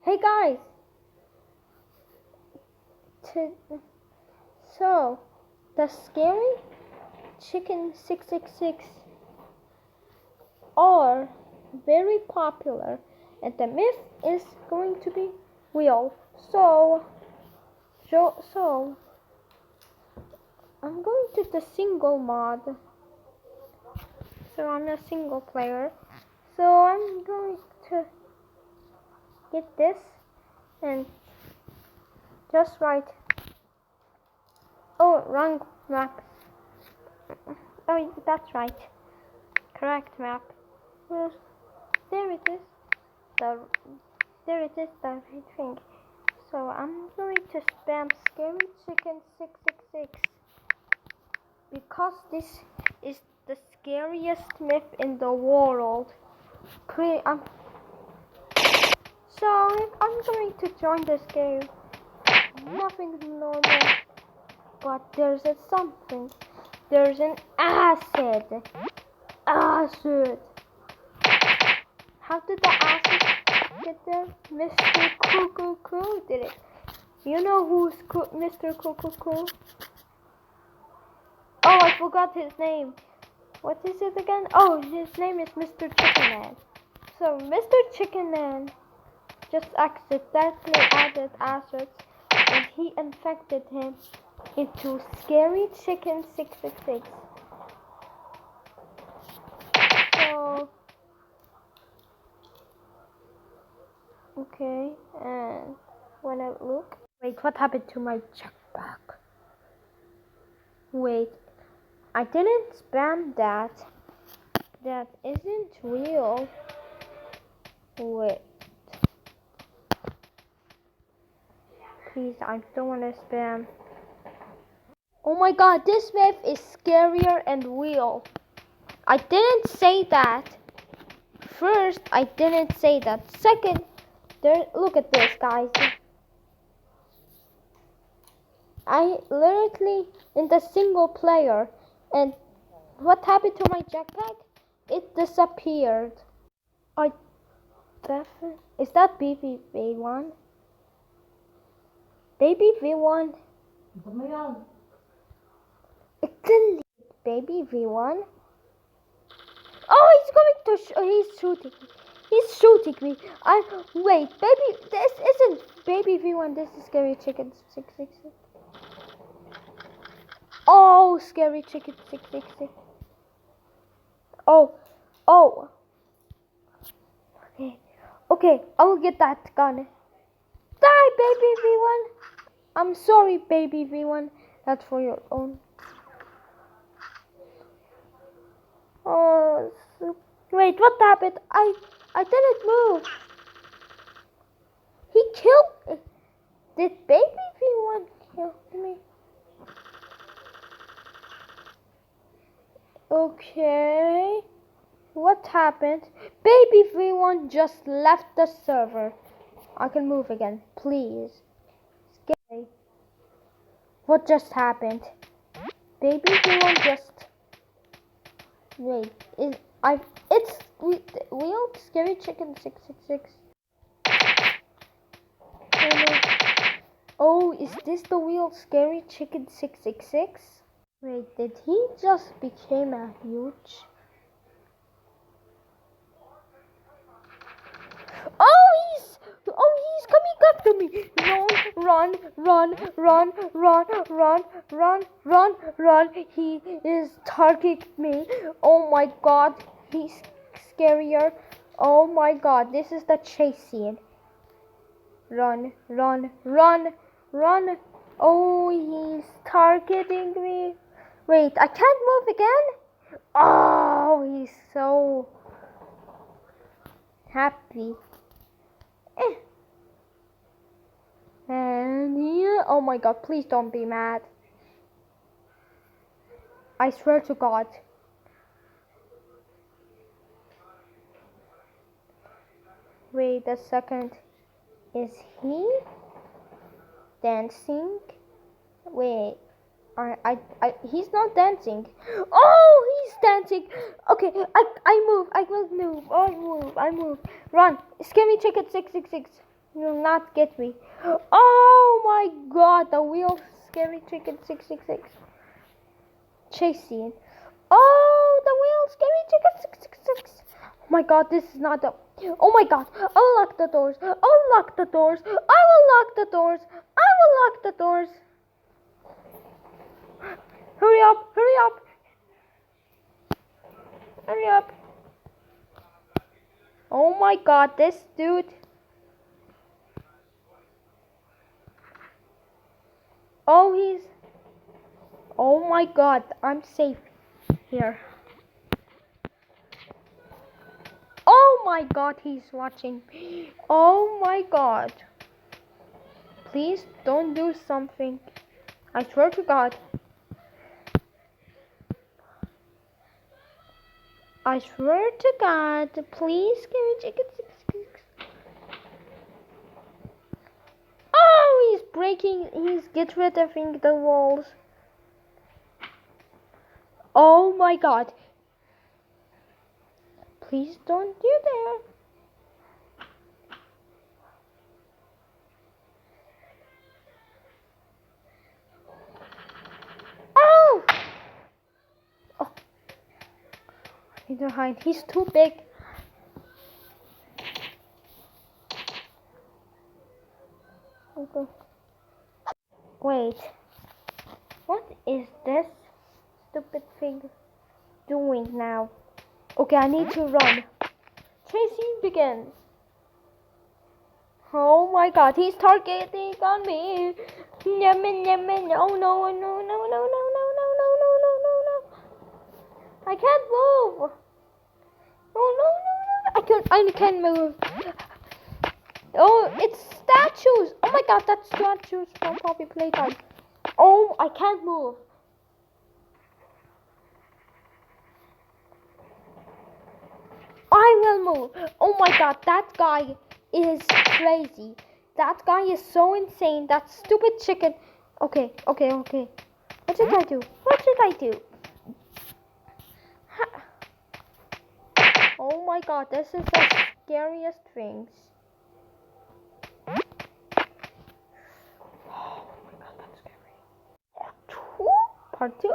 Hey guys, to, so the scary chicken 666 are very popular, and the myth is going to be real. So I'm going to the single mod. So I'm a single player. So I'm going to get this and just write. Oh, wrong map. Oh, that's right. Correct map. Well, there it is. There it is, the right thing. So I'm going to spam Scary Chicken 666 because this is the scariest myth in the world. So I'm going to join this game. Nothing normal, but there's something. There's an acid. Acid. How did the acid get there? Mr. Cuckoo did it. You know who's Mr. Cuckoo? Oh, I forgot his name. What is it again? Oh, his name is Mr. Chicken Man. So Mr. Chicken Man just accidentally added acid, and he infected him into Scary Chicken 666. So, okay, and when I look, wait, what happened to my checkback? Wait, I didn't spam that. That isn't real. Wait. Please, I don't want to spam. Oh my god, this myth is scarier and real. I didn't say that. First, I didn't say that. Second, look at this, guys. I literally in the single player, and what happened to my jetpack? It disappeared. Is that Baby V1? Baby V1? It's deleted, Baby V1. Oh, he's shooting me. He's shooting me. Wait, baby, this isn't Baby V1. This is Scary Chicken 666. Oh, Scary Chicken 666. Oh. Okay, I will get that gun. Die, Baby V1. I'm sorry, Baby V1. That's for your own. Oh, wait, what happened? I didn't move. He killed. Did Baby V1 kill me? Okay. What happened? Baby V1 just left the server. I can move again, please. Scary. What just happened? Baby V1 just. Wait, it's real Scary Chicken 666. Oh, is this the real Scary Chicken 666? Wait, did he just become a huge? He's coming after me. No, run. He is targeting me. Oh my god, he's scarier. Oh my god, this is the chase scene. Run. Oh, he's targeting me. Wait, I can't move again? Oh, he's so happy. And here, oh my god, please don't be mad. I swear to God. Wait a second. Is he dancing? Wait. He's not dancing. Oh, he's dancing. Okay, I move. I will move. I move. Run. Scary Chicken 666. You will not get me. Oh my god, the real scary chicken 666. Chasing. Oh, the real scary chicken 666. Oh my god, this is not the. Oh my god, I'll lock the doors. I'll lock the doors. I will lock the doors. I will lock the doors. Hurry up, hurry up. Hurry up. Oh my god, this dude. Oh, he's. Oh my god, I'm safe here. Oh my god, he's watching me. Oh my god. Please don't do something. I swear to god. I swear to god. Please give me chicken 666. Oh, he's breaking. He's get rid of the walls. Oh my god. Please don't do that. Oh! Oh. I need to hide. He's too big. Okay. Wait. What is this stupid thing doing now? Okay, I need to run. Chasing begins. Oh my god, he's targeting on me. Yemen, Yemen. Oh no, no, no, no, no, no, no, no, no, no, no, no. I can't move. Oh no, no, no. I can't move. Oh, it's statues. Oh my god, that's statues from Poppy Playtime. Oh, I can't move. I will move. Oh my god, that guy is crazy. That guy is so insane. That stupid chicken. Okay, okay, okay. What should I do? What should I do? Oh my god, this is the scariest things. Oh my god, that's scary. Part 2?